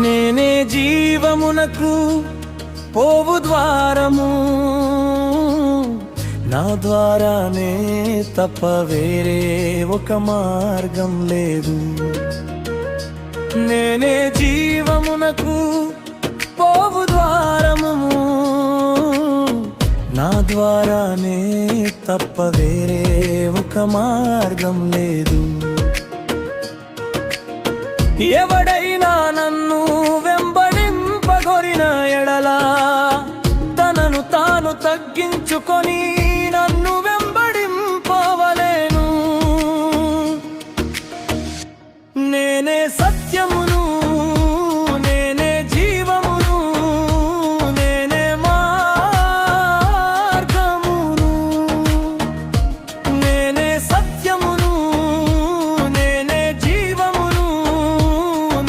నేనే జీవమునకు పోవు ద్వారము, నా ద్వారానే తప్ప వేరే ఒక మార్గం లేదు. నేనే జీవమునకు పోవు ద్వారము, నా ద్వారానే తప్ప వేరే ఒక మార్గం లేదు. ఎవడైనా నన్ను వెంబడింపగొరిన ఎడలా తనను తాను తగ్గించుకొని నన్ను వెంబడింపవలెను. నేనే సత్యమును, నేనే జీవమును, నేనే మార్గమును. నేనే సత్యమును, నేనే జీవమును,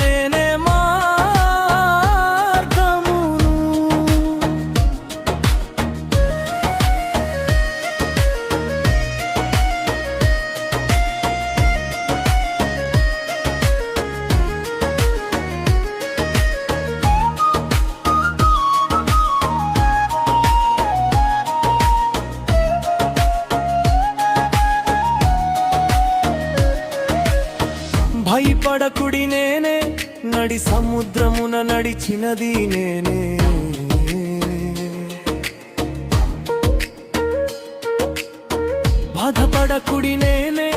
నేనే మార్గమును. భయపడకుడి, నేనే నడి సముద్రమున నడిచినది నేనే. బాధపడకుడి, నేనే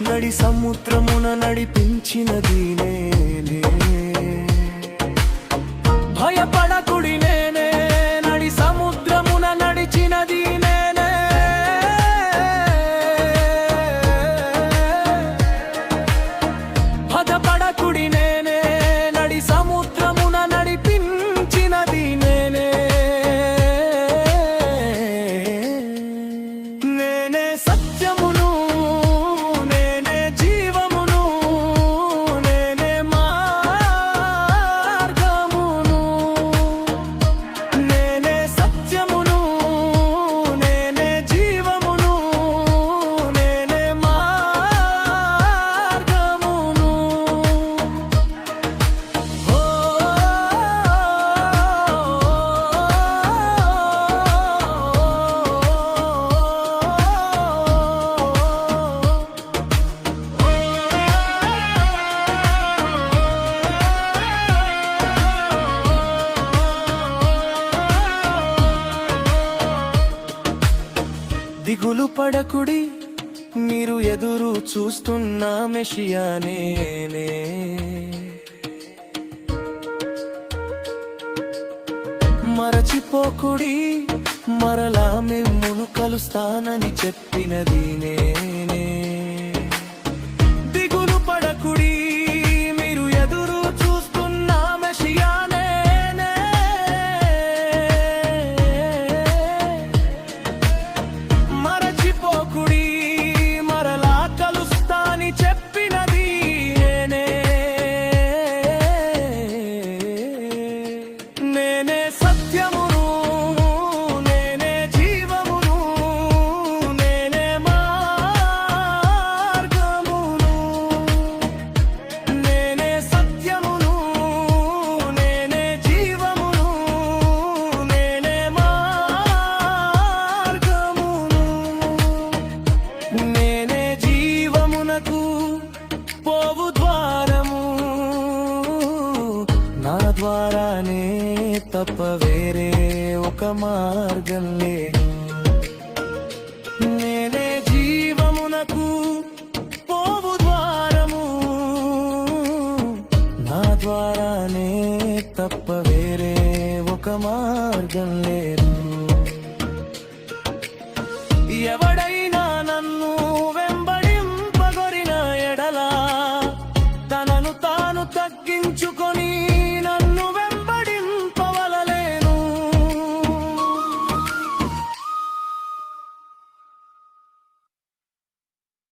నడి సముద్రమున నడిపించినది నేనే. భయపడకుడి, నేనే నడి సముద్రమున నడిచినది నేనే. బాధపడకుడి, నేనే నడి సముద్రమున నడిపించినది నేనే. నేనే సత్యమును, నేనే జీవమును, నేనే మార్గమును. నేనే సత్యమును, నేనే జీవమును, నేనే మార్గమును. ఓ దిగులు పడకుడి, మీరు ఎదురు చూస్తున్న మెషియా నేనే. మరచిపోకుడి, మరలా మిమ్మును కలుస్తానని చెప్పినది నేనే. దిగులు పడకుడి, మీరు ఎదురు చూస్తున్న మెషియా నేనే. మరచిపోకుడి, మరలా కలుస్తాని చెప్పినది నేనే. నేనే సత్యమును, నేనే జీవమును, నేనే మార్గమును. నేనే సత్యమును, నేనే జీవమును, నేనే మార్గమును. నేనే జీవమునకు పోవు ద్వారము, నా ద్వారానే తప్ప వేరే ఒక మార్గం లేదు. నేనే జీవమునకు పోవు ద్వారము, నా ద్వారానే తప్ప వేరే ఒక మార్గం లేదు.